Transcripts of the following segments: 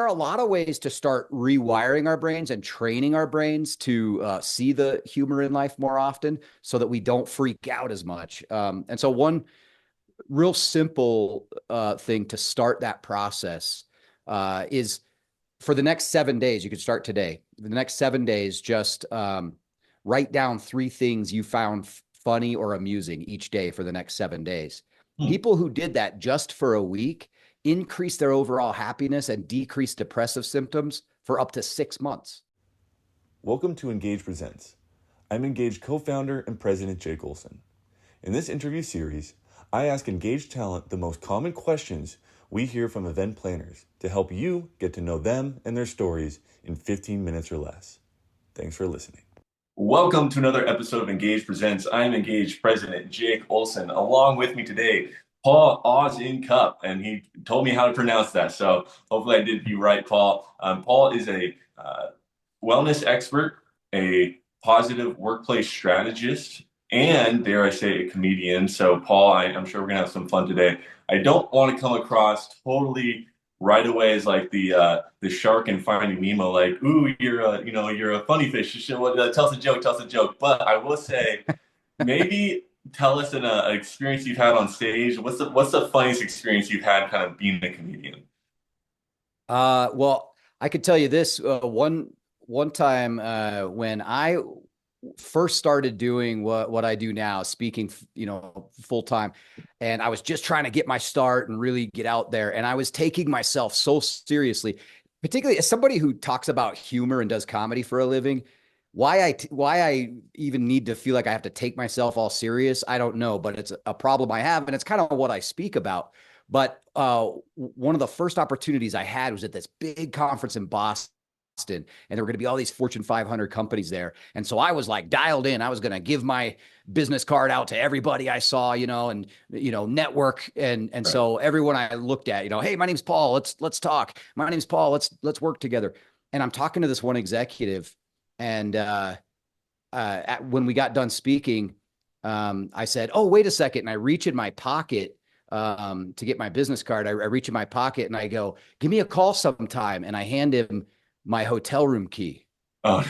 are a lot of ways to start rewiring our brains and training our brains to see the humor in life more often so that we don't freak out as much. And so one real simple thing to start that process is for the next 7 days, you could start today. For the next 7 days, just write down 3 things you found funny or amusing each day for the next 7 days. People who did that just for a week increase their overall happiness and decrease depressive symptoms for up to 6 months. Welcome to Engage Presents. I'm Engage co-founder and president Jake Olson. In this interview series, I ask Engage talent the most common questions we hear from event planners to help you get to know them and their stories in 15 minutes or less. Thanks for listening. Welcome to another episode of Engage Presents. I'm Engage president Jake Olson. Along with me today, Paul Osincup, and he told me how to pronounce that. So hopefully I did you right, Paul. Paul is a wellness expert, a positive workplace strategist, and dare I say, a comedian. So Paul, I'm sure we're gonna have some fun today. I don't want to come across totally right away as like the shark in Finding Nemo, like, ooh, you're a funny fish. You should tell us a joke. But I will say, maybe tell us an experience you've had on stage. What's the funniest experience you've had kind of being a comedian? Well, I could tell you this one time when I first started doing what I do now, speaking, full time, and I was just trying to get my start and really get out there. And I was taking myself so seriously, particularly as somebody who talks about humor and does comedy for a living. Why I even need to feel like I have to take myself all serious, I don't know, but it's a problem I have, and it's kind of what I speak about. But one of the first opportunities I had was at this big conference in Boston, and there were going to be all these Fortune 500 companies there. And so I was like dialed in. I was going to give my business card out to everybody I saw, and network. And right. So everyone I looked at, hey, my name's Paul. Let's talk. My name's Paul. Let's work together. And I'm talking to this one executive. And when we got done speaking, I said, "Oh, wait a second." And I reach in my pocket to get my business card. I reach in my pocket and I go, "Give me a call sometime." And I hand him my hotel room key. Oh.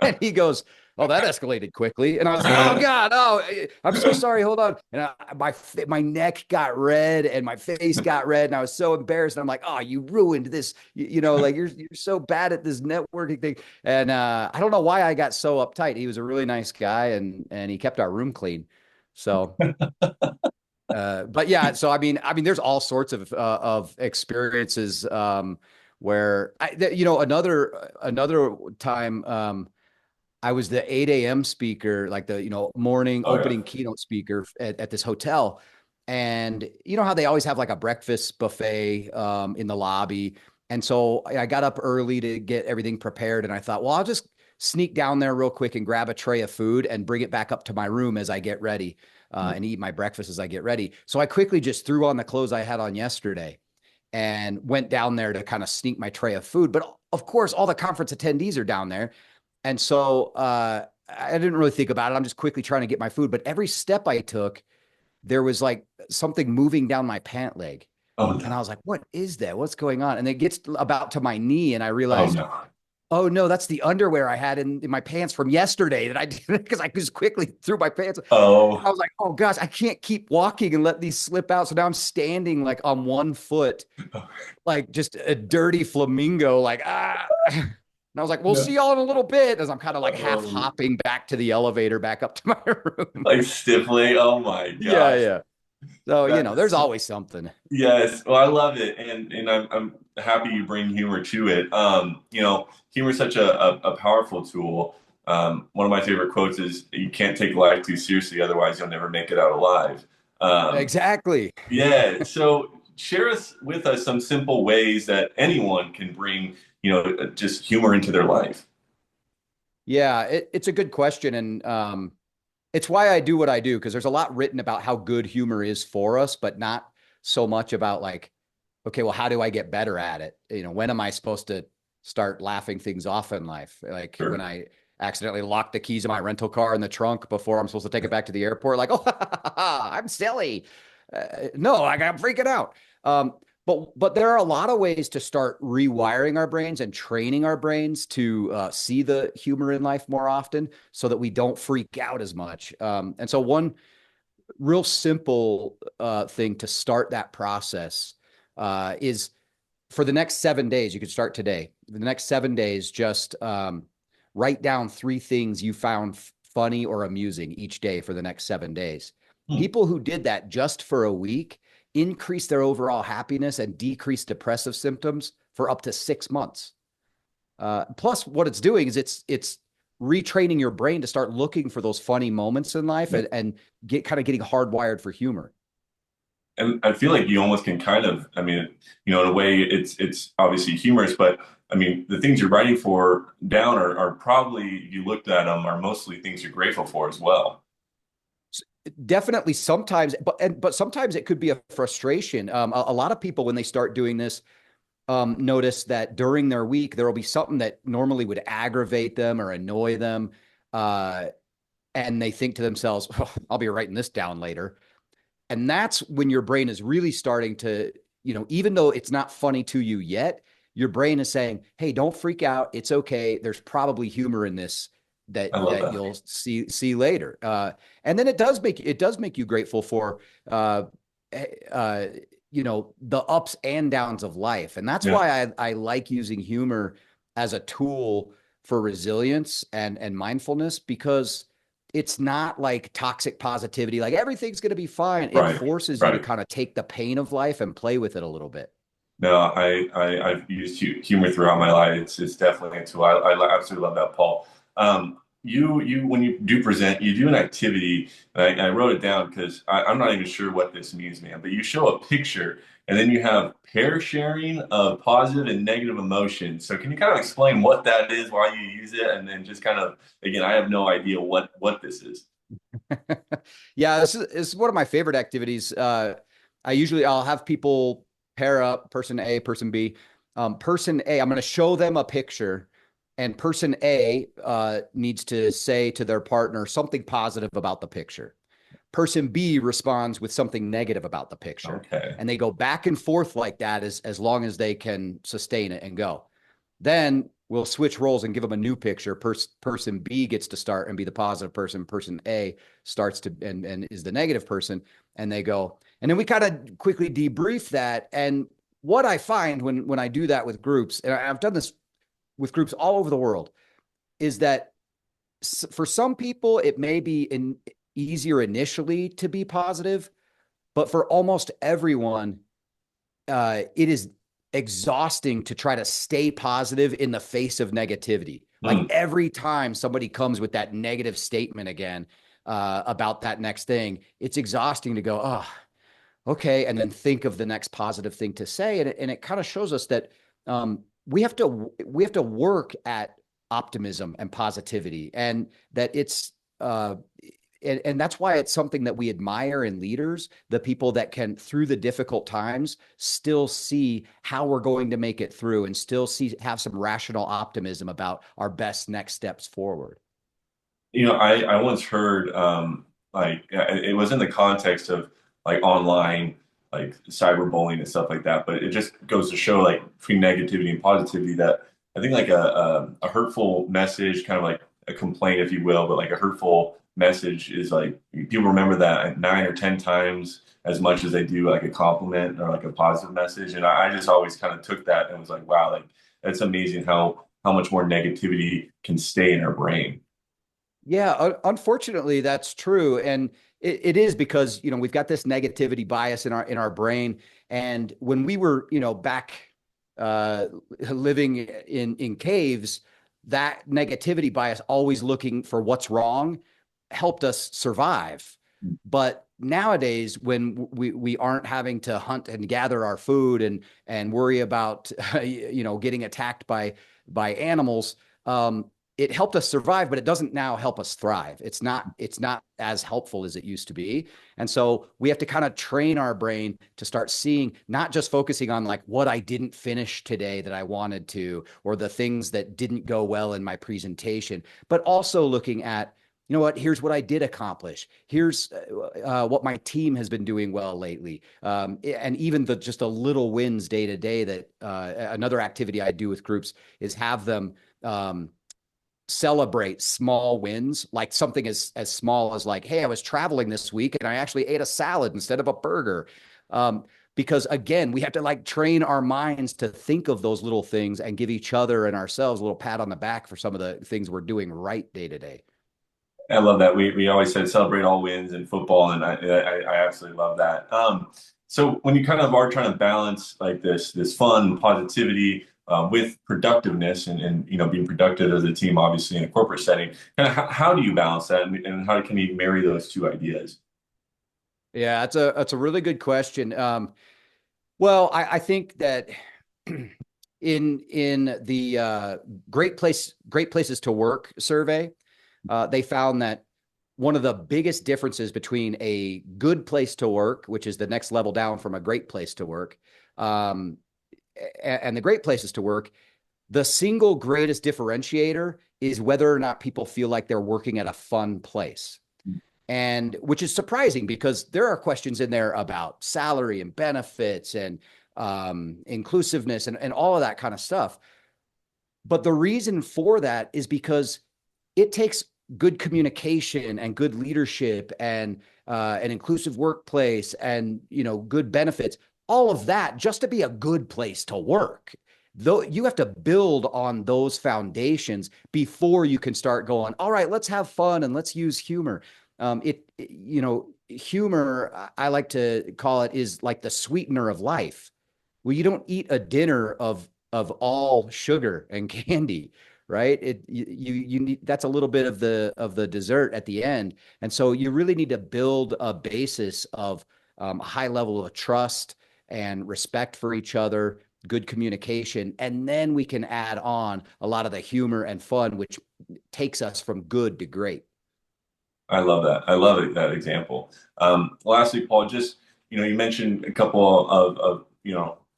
And he goes, "Oh, that escalated quickly." And I was like, "Oh God, oh, I'm so sorry. Hold on." And my neck got red and my face got red, and I was so embarrassed. And I'm like, "Oh, you ruined this. Like you're so bad at this networking thing." And I don't know why I got so uptight. He was a really nice guy, and he kept our room clean. So, but yeah. So I mean, there's all sorts of experiences where another time. I was the 8 a.m. speaker, like the morning opening keynote speaker at this hotel. And you know how they always have like a breakfast buffet in the lobby. And so I got up early to get everything prepared. And I thought, well, I'll just sneak down there real quick and grab a tray of food and bring it back up to my room as I get ready and eat my breakfast as I get ready. So I quickly just threw on the clothes I had on yesterday and went down there to kind of sneak my tray of food. But of course, all the conference attendees are down there. And so I didn't really think about it. I'm just quickly trying to get my food. But every step I took, there was like something moving down my pant leg. Oh, no. And I was like, what is that? What's going on? And it gets about to my knee. And I realized, oh no, that's the underwear I had in my pants from yesterday that I did because I just quickly threw my pants. Oh, I was like, oh gosh, I can't keep walking and let these slip out. So now I'm standing like on one foot, like just a dirty flamingo, like, ah. And I was like, we'll see y'all in a little bit, as I'm kind of like half hopping back to the elevator, back up to my room. Like stiffly. Oh my gosh. Yeah. So, there's always something. Yes. Well, I love it. And I'm happy you bring humor to it. Humor is such a powerful tool. One of my favorite quotes is, "You can't take life too seriously, otherwise you'll never make it out alive." Exactly. Yeah. So share with us some simple ways that anyone can bring, just humor into their life. Yeah, it's a good question. And it's why I do what I do, because there's a lot written about how good humor is for us, but not so much about like, okay, well, how do I get better at it? When am I supposed to start laughing things off in life? Like sure. When I accidentally lock the keys of my rental car in the trunk before I'm supposed to take it back to the airport, like, oh, I'm silly. No, I'm freaking out. But there are a lot of ways to start rewiring our brains and training our brains to see the humor in life more often, so that we don't freak out as much. And so one real simple thing to start that process is, for the next 7 days, you could start today. For the next 7 days, just write down 3 things you found funny or amusing each day for the next 7 days. People who did that just for a week increase their overall happiness and decrease depressive symptoms for up to 6 months. Plus, what it's doing is it's retraining your brain to start looking for those funny moments in life, and getting hardwired for humor. And I feel like you almost can kind of, I mean, in a way, it's obviously humorous, but I mean, the things you're writing for down are probably, if you looked at them, are mostly things you're grateful for as well. Definitely sometimes, but sometimes it could be a frustration. A lot of people, when they start doing this, notice that during their week, there will be something that normally would aggravate them or annoy them. And they think to themselves, oh, I'll be writing this down later. And that's when your brain is really starting to, even though it's not funny to you yet, your brain is saying, hey, don't freak out. It's okay. There's probably humor in this that you'll see later. And then it does make you grateful for, the ups and downs of life. And that's why I like using humor as a tool for resilience and mindfulness, because it's not like toxic positivity, like everything's going to be fine. It forces you to kind of take the pain of life and play with it a little bit. No, I've used humor throughout my life. It's definitely a tool. I absolutely love that, Paul. You when you do present, you do an activity. And I wrote it down because I'm not even sure what this means, man. But you show a picture, and then you have pair sharing of positive and negative emotions. So can you kind of explain what that is, why you use it, and then just kind of, again, I have no idea what this is. Yeah, this is one of my favorite activities. I'll have people pair up, person A, person B. Person A, I'm going to show them a picture, and person A needs to say to their partner something positive about the picture. Person B responds with something negative about the picture. Okay. And they go back and forth like that as long as they can sustain it and go. Then we'll switch roles and give them a new picture. Person B gets to start and be the positive person. Person A starts to and is the negative person, and they go. And then we kind of quickly debrief that. And what I find when I do that with groups, and I've done this with groups all over the world, is that for some people, it may be easier initially to be positive, but for almost everyone, it is exhausting to try to stay positive in the face of negativity. Like every time somebody comes with that negative statement again about that next thing, it's exhausting to go, oh, okay, and then think of the next positive thing to say. And it kind of shows us that we have to work at optimism and positivity, and that it's and that's why it's something that we admire in leaders, the people that can, through the difficult times, still see how we're going to make it through, and still have some rational optimism about our best next steps forward. I once heard like it was in the context of like online, like cyberbullying and stuff like that, but it just goes to show, like, between negativity and positivity, that I think like a hurtful message, kind of like a complaint, if you will, but like a hurtful message is like, people remember that 9 or 10 times as much as they do like a compliment or like a positive message. And I just always kind of took that and was like, wow, like that's amazing how much more negativity can stay in our brain. Yeah, unfortunately, that's true. And it is because, we've got this negativity bias in our brain. And when we were, back living in caves, that negativity bias, always looking for what's wrong, helped us survive. But nowadays, when we aren't having to hunt and gather our food and worry about getting attacked by animals, it helped us survive, but it doesn't now help us thrive. It's not as helpful as it used to be. And so we have to kind of train our brain to start seeing, not just focusing on like what I didn't finish today that I wanted to, or the things that didn't go well in my presentation, but also looking at, you know what, here's what I did accomplish. Here's what my team has been doing well lately. And even just a little wins day to day that another activity I do with groups is have them celebrate small wins, like something as small as like, hey, I was traveling this week and I actually ate a salad instead of a burger. Because again, we have to like train our minds to think of those little things and give each other and ourselves a little pat on the back for some of the things we're doing right day to day. I love that. We always said celebrate all wins in football, and I absolutely love that. So when you kind of are trying to balance like this fun positivity with productiveness and being productive as a team, obviously in a corporate setting, kind of how do you balance that, and how can you marry those two ideas? Yeah, that's a really good question. Well, I think that in the great places to work survey, they found that one of the biggest differences between a good place to work, which is the next level down from a great place to work, and the great places to work, the single greatest differentiator is whether or not people feel like they're working at a fun place. And which is surprising because there are questions in there about salary and benefits and inclusiveness and all of that kind of stuff. But the reason for that is because it takes good communication and good leadership and an inclusive workplace and good benefits, all of that just to be a good place to work. Though you have to build on those foundations before you can start going, all right, let's have fun and let's use humor. Humor, I like to call it, is like the sweetener of life. Well, you don't eat a dinner of all sugar and candy, right? You need, that's a little bit of the dessert at the end. And so you really need to build a basis of a high level of trust and respect for each other, good communication, and then we can add on a lot of the humor and fun, which takes us from good to great. I love that. I love it, that example. Lastly, Paul, just you mentioned a couple of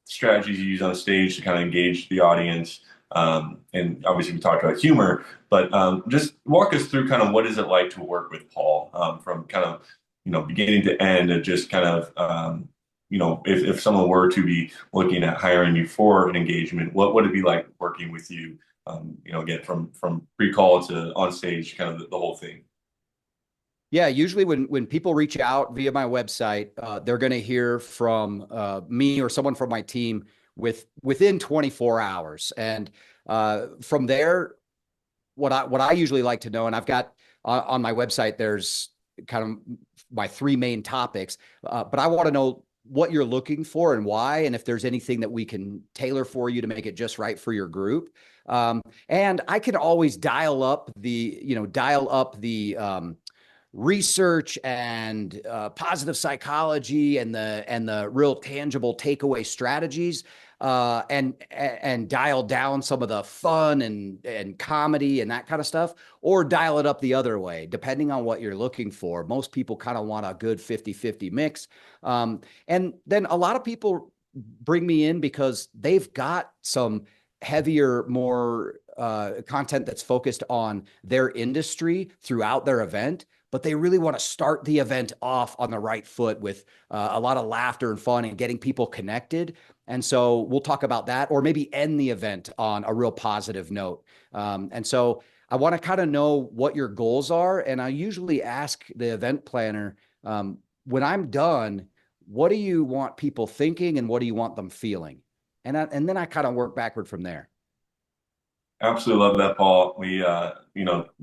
strategies you use on stage to kind of engage the audience, and obviously we talked about humor, but just walk us through kind of what is it like to work with Paul, from kind of beginning to end, and just kind of if someone were to be looking at hiring you for an engagement, what would it be like working with you? Again, from pre-call to on stage, kind of the whole thing. Yeah, usually when people reach out via my website, they're going to hear from me or someone from my team within 24 hours. And from there, what I usually like to know, and I've got on my website, there's kind of my three main topics, but I want to know what you're looking for and why, and if there's anything that we can tailor for you to make it just right for your group. And I can always dial up the research and positive psychology and the real tangible takeaway strategies, and dial down some of the fun and comedy and that kind of stuff, or dial it up the other way, depending on what you're looking for. Most people kind of want a good 50-50 mix. And then a lot of people bring me in because they've got some heavier, more content that's focused on their industry throughout their event, but they really want to start the event off on the right foot with a lot of laughter and fun and getting people connected. And so we'll talk about that, or maybe end the event on a real positive note. And so I want to kind of know what your goals are. And I usually ask the event planner, when I'm done, what do you want people thinking and what do you want them feeling? And then I kind of work backward from there. Absolutely love that, Paul. We,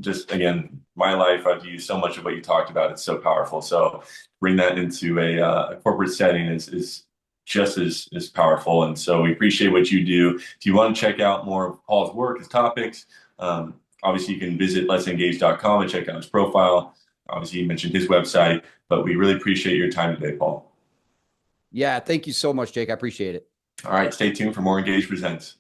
just again, my life, I've used so much of what you talked about. It's so powerful. So bring that into a corporate setting is just as powerful. And so we appreciate what you do. If you want to check out more of Paul's work, his topics, obviously you can visit letsengage.com and check out his profile. Obviously, you mentioned his website, but we really appreciate your time today, Paul. Yeah, thank you so much, Jake. I appreciate it. All right, stay tuned for more Engage Presents.